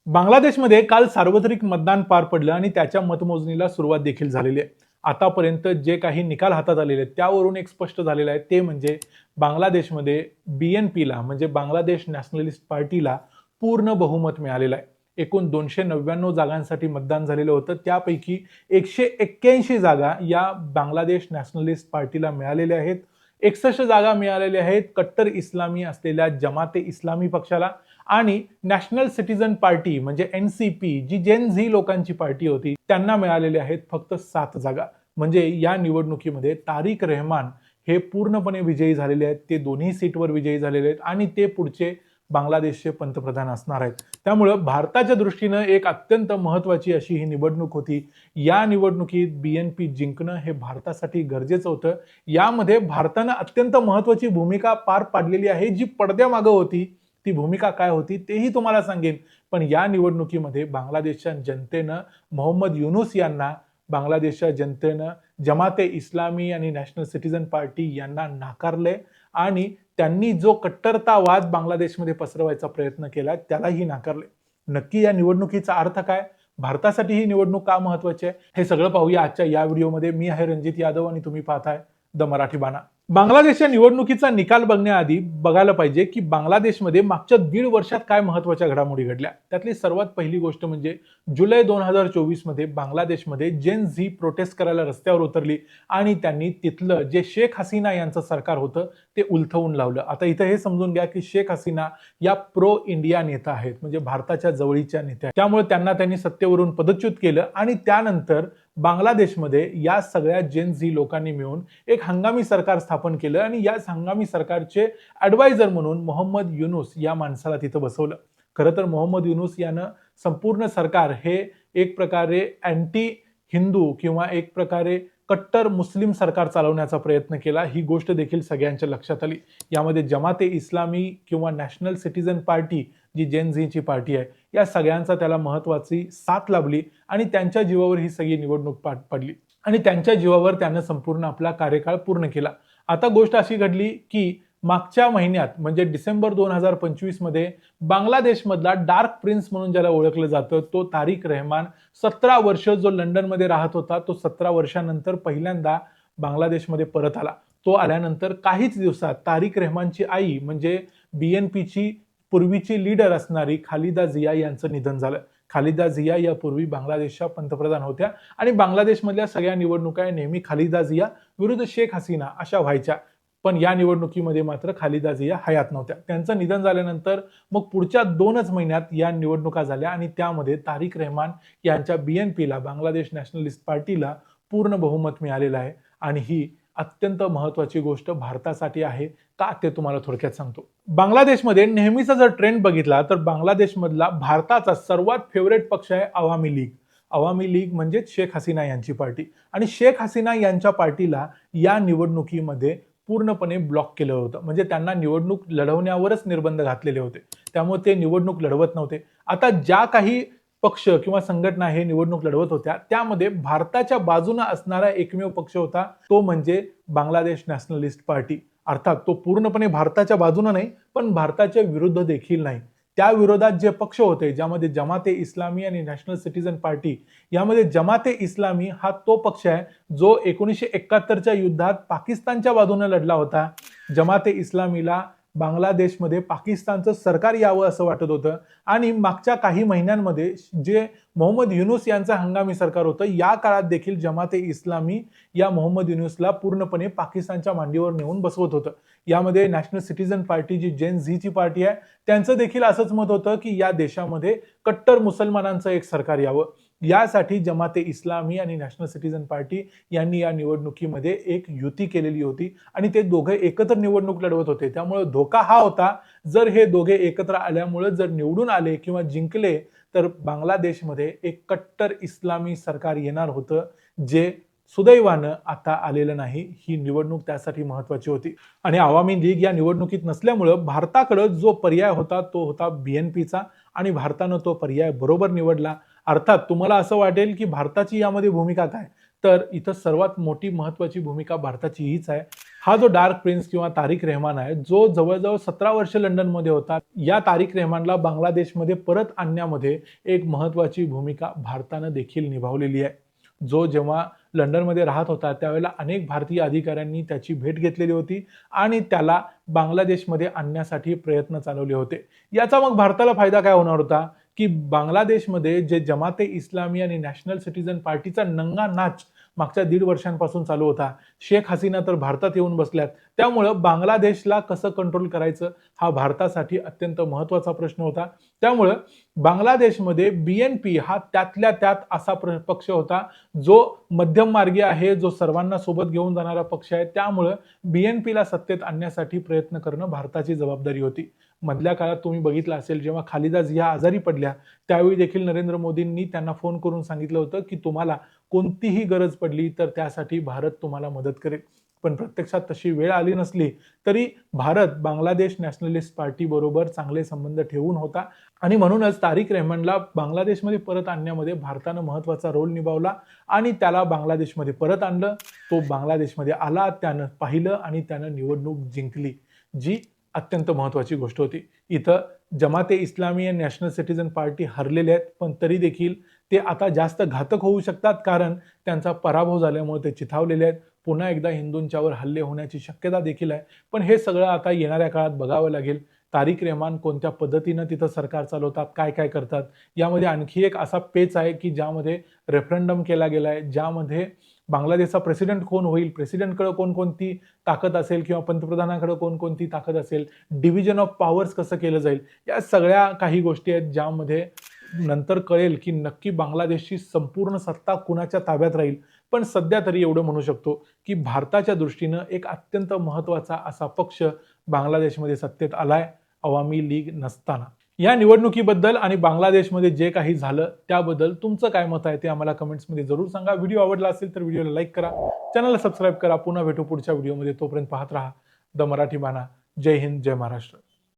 बांगलादेशमध्ये काल सार्वत्रिक मतदान पार पडलं आणि त्याच्या मतमोजणीला सुरुवात देखील झालेली आहे. आतापर्यंत जे काही निकाल हातात आलेले आहेत त्यावरून एक स्पष्ट झालेलं आहे ते म्हणजे बांगलादेशमध्ये BNPला म्हणजे बांगलादेश नॅशनलिस्ट पार्टीला पूर्ण बहुमत मिळालेलं आहे. एकूण 299 जागांसाठी मतदान झालेलं होतं. त्यापैकी 181 जागा या बांगलादेश नॅशनलिस्ट पार्टीला मिळालेल्या आहेत. 61 जागा मिळालेल्या आहेत कट्टर इस्लामी असलेल्या जमाते इस्लामी पक्षाला आणि नॅशनल सिटीजन पार्टी म्हणजे NCP जी जेन झी लोकांची पार्टी होती त्यांना मिळालेले आहेत फक्त 7 जागा. म्हणजे या निवडणुकीमध्ये तारिक रहमान हे पूर्णपणे विजयी झालेले आहेत. ते दोन्ही सीटवर विजयी झालेले आहेत आणि ते पुढचे बांगलादेशचे पंतप्रधान असणार आहेत. त्यामुळे भारताच्या दृष्टीनं एक अत्यंत महत्त्वाची अशी ही निवडणूक होती. या निवडणुकीत BNP जिंकणं हे भारतासाठी गरजेचं होतं. यामध्ये भारतानं अत्यंत महत्त्वाची भूमिका पार पाडलेली आहे जी पडद्यामागं होती. ती भूमिका काय होती तेही तुम्हाला सांगेन. पण या निवडणुकीमध्ये बांगलादेशच्या जनतेनं मोहम्मद युनूस यांना बांगलादेशच्या जनतेनं जमाते इस्लामी आणि नॅशनल सिटीजन पार्टी यांना नाकारले आणि त्यांनी जो कट्टरतावाद बांगलादेशमध्ये पसरवायचा प्रयत्न केला त्यालाही नाकारले. नक्की या निवडणुकीचा अर्थ काय? भारतासाठी ही निवडणूक का महत्वाची आहे हे सगळं पाहूया आजच्या या व्हिडिओमध्ये. मी आहे रणजित यादव आणि तुम्ही पाहताय द मराठी बाणा. बांगलादेशच्या निवडणुकीचा निकाल बघण्याआधी बघायला पाहिजे की बांगलादेशमध्ये मागच्या 1.5 वर्षात काय महत्त्वाच्या घडामोडी घडल्या. त्यातली सर्वात पहिली गोष्ट म्हणजे जुलै 2024 मध्ये बांगलादेशमध्ये जेन झी प्रोटेस्ट करायला रस्त्यावर उतरली आणि त्यांनी तिथलं जे शेख हसीना यांचं सरकार होतं ते उलथवून लावलं. आता इथं हे समजून घ्या की शेख हसीना या प्रो इंडिया नेता आहेत म्हणजे भारताच्या जवळीच्या नेत्या. त्यामुळे त्यांनी सत्तेवरून पदच्युत केलं आणि त्यानंतर बांगलादेशमध्ये या सगळ्या जेन झी लोकांनी मिळून एक हंगामी सरकार स्थापन केलं आणि या हंगामी सरकारचे ॲडवायझर म्हणून मोहम्मद युनूस या माणसाला तिथं बसवलं. खरं तर मोहम्मद युनूस यानं संपूर्ण सरकार हे एक प्रकारे अँटी हिंदू किंवा एक प्रकारे कट्टर मुस्लिम सरकार चालवण्याचा प्रयत्न केला. ही गोष्ट देखील सगळ्यांच्या लक्षात आली. यामध्ये जमाते इस्लामी किंवा नॅशनल सिटीजन पार्टी जी जेन झीची पार्टी आहे या सगळ्यांचा त्याला महत्त्वाची साथ लाभली आणि त्यांच्या जीवावर ही सगळी निवडणूक पार पडली आणि त्यांच्या जीवावर त्यानं संपूर्ण आपला कार्यकाळ पूर्ण केला. आता गोष्ट अशी घडली की मागच्या महिन्यात म्हणजे डिसेंबर 2025 मध्ये बांगलादेशमधला डार्क प्रिन्स म्हणून ज्याला ओळखलं जातं तो तारिक रहमान 17 वर्ष जो लंडनमध्ये राहत होता तो 17 वर्षानंतर पहिल्यांदा बांगलादेशमध्ये परत आला. तो आल्यानंतर काहीच दिवसात तारिक रहमानची आई म्हणजे BNPची पूर्वीची लीडर असणारी खालिदा जिया यांचं निधन झालं. खालिदा जिया यापूर्वी बांगलादेशच्या पंतप्रधान होत्या आणि बांगलादेशमधल्या सगळ्या निवडणुका नेहमी खालिदा जिया विरुद्ध शेख हसीना अशा व्हायच्या. पण या निवडणुकीमध्ये मात्र खालिदा जिया हयात नव्हत्या. त्यांचं निधन झाल्यानंतर मग पुढच्या 2च महिन्यात या निवडणुका झाल्या आणि त्यामध्ये तारिक रहमान यांच्या BNPला बांगलादेश नॅशनलिस्ट पार्टीला पूर्ण बहुमत मिळालेलं आहे आणि ही अत्यंत महत्त्वाची गोष्ट भारतासाठी आहे. का ते तुम्हाला थोडक्यात सांगतो. बांगलादेशमध्ये नेहमीचा जर ट्रेंड बघितला तर बांगलादेशमधला भारताचा सर्वात फेवरेट पक्ष आहे आवामी लीग. आवामी लीग म्हणजे शेख हसीना यांची पार्टी आणि शेख हसीना यांच्या पार्टीला या निवडणुकीमध्ये पूर्णपणे ब्लॉक केलं होतं. म्हणजे त्यांना निवडणूक लढवण्यावरच निर्बंध घातलेले होते. त्यामुळे ते निवडणूक लढवत नव्हते. आता ज्या काही पक्ष किंवा संघटना हे निवडणूक लढवत होत्या त्यामध्ये भारताच्या बाजूने असणारा एकमेव पक्ष होता तो म्हणजे बांगलादेश नॅशनलिस्ट पार्टी. अर्थात तो पूर्णपणे भारताच्या बाजूने नाही पण भारताच्या विरुद्ध देखील नाही. त्या विरोधात जे पक्ष होते ज्यामध्ये जमाते इस्लामी आणि नॅशनल सिटीजन पार्टी यामध्ये जमाते इस्लामी हा तो पक्ष आहे जो 1971च्या युद्धात पाकिस्तानच्या बाजूने लढला होता. जमाते इस्लामीला बांगलादेशमध्ये पाकिस्तानचं सरकार यावं असं वाटत होतं आणि मागच्या काही महिन्यांमध्ये जे मोहम्मद युनूस यांचं हंगामी सरकार होतं या काळात देखील जमाते इस्लामी या मोहम्मद युनूसला पूर्णपणे पाकिस्तानच्या मांडीवर नेऊन बसवत होतं. यामध्ये नॅशनल सिटीजन पार्टी जी जेन झीची पार्टी आहे त्यांचं देखील असंच मत होतं की या देशामध्ये कट्टर मुसलमानांचं एक सरकार यावं. यासाठी जमाते इस्लामी आणि नॅशनल सिटीजन पार्टी यांनी या निवडणुकीमध्ये एक युती केलेली होती आणि ते दोघे एकत्र निवडणूक लढवत होते. त्यामुळे धोका हा होता जर हे दोघे एकत्र आल्यामुळे जर निवडून आले किंवा जिंकले तर बांगलादेशमध्ये एक कट्टर इस्लामी सरकार येणार होतं जे सुदैवानं आता आलेलं नाही. ही निवडणूक त्यासाठी महत्वाची होती आणि आवामी लीग या निवडणुकीत नसल्यामुळे भारताकडे जो पर्याय होता तो होता BNPचा आणि भारतानं तो पर्याय बरोबर निवडला. अर्थात तुम्हाला असं वाटेल की भारताची यामध्ये भूमिका काय तर इथं सर्वात मोठी महत्वाची भूमिका भारताची हीच आहे. हा जो डार्क प्रिन्स किंवा तारिक रेहमान आहे, जो जवळजवळ 17 वर्ष लंडनमध्ये होता, या तारिक रेहमानला बांगलादेशमध्ये परत आणण्यामध्ये एक महत्त्वाची भूमिका भारतानं देखील निभावलेली आहे. जो जेव्हा लंडनमध्ये राहत होता त्यावेळेला अनेक भारतीय अधिकाऱ्यांनी त्याची भेट घेतलेली होती आणि त्याला बांगलादेशमध्ये आणण्यासाठी प्रयत्न चालवले होते. याचा मग भारताला फायदा काय होणार होता, की बांगलादेशमध्ये जे जमाते इस्लामी आणि नॅशनल सिटीझन पार्टीचा नंगा नाच मागच्या 1.5 वर्षांपासून चालू होता. शेख हसीना तर भारतात येऊन बसल्यात. त्यामुळं बांगलादेशला कसं कंट्रोल करायचं हा भारतासाठी अत्यंत महत्त्वाचा प्रश्न होता. त्यामुळं बांगलादेशमध्ये BNP हा त्यातल्या त्यात असा पक्ष होता जो मध्यम मार्गी आहे, जो सर्वांना सोबत घेऊन जाणारा पक्ष आहे. त्यामुळं BNPला सत्तेत आणण्यासाठी प्रयत्न करणं भारताची जबाबदारी होती. मधल्या काळात तुम्ही बघितलं असेल, जेव्हा खालिदा जिया आजारी पडल्या त्यावेळी देखील नरेंद्र मोदींनी त्यांना फोन करून सांगितलं होतं, की तुम्हाला कोणतीही गरज पडली तर त्यासाठी भारत तुम्हाला मदत करेल. पण प्रत्यक्षात तशी वेळ आली नसली तरी भारत बांगलादेश नॅशनलिस्ट पार्टी बरोबर चांगले संबंध ठेवून होता आणि म्हणूनच तारिक रेहमानला बांगलादेशमध्ये परत आणण्यामध्ये भारतानं महत्त्वाचा रोल निभावला आणि त्याला बांगलादेशमध्ये परत आणलं. तो बांगलादेशमध्ये आला, त्यानं पाहिलं आणि त्यानं निवडणूक जिंकली, जी अत्यंत महत्त्वाची गोष्ट होती. इथं जमाते इस्लामी आणि नॅशनल सिटीझन पार्टी हरलेले आहेत, पण तरी देखील ते आता जास्त घातक होऊ शकतात, कारण त्यांचा पराभव झाल्यामुळे ते चिथावलेले आहेत. पुन्हा एकदा हिंदूंच्यावर हल्ले होण्याची शक्यता देखील आहे. पण हे सगळं आता येणाऱ्या काळात बघावं लागेल. तारिक रेहमान कोणत्या पद्धतीनं तिथं सरकार चालवतात, काय काय करतात. यामध्ये आणखी एक असा पेच आहे, की ज्यामध्ये रेफरंडम केला गेला आहे, ज्यामध्ये बांगलादेशचा प्रेसिडेंट कोण होईल, प्रेसिडेंटकडे कोणकोणती ताकद असेल किंवा पंतप्रधानाकडे कोणकोणती ताकद असेल, डिव्हिजन ऑफ पॉवर्स कसं केलं जाईल, या सगळ्या काही गोष्टी आहेत ज्यामध्ये नंतर कळेल की नक्की बांगलादेशची संपूर्ण सत्ता कुणाच्या ताब्यात राहील. पण सध्या तरी एवढं म्हणू शकतो की भारताच्या दृष्टीनं एक अत्यंत महत्त्वाचा असा पक्ष बांगलादेशमध्ये सत्तेत आलाय, अवामी लीग नसताना. या निवडणुकीबद्दल आणि बांगलादेशमध्ये जे काही झालं त्याबद्दल तुमचं काय मत आहे ते आम्हाला कमेंट्समध्ये जरूर सांगा. व्हिडिओ आवडला असेल तर व्हिडिओला लाईक करा, चॅनलला सबस्क्राईब करा. पुन्हा भेटू पुढच्या व्हिडिओमध्ये. तोपर्यंत पाहत राहा द मराठी बाणा. जय हिंद, जय महाराष्ट्र.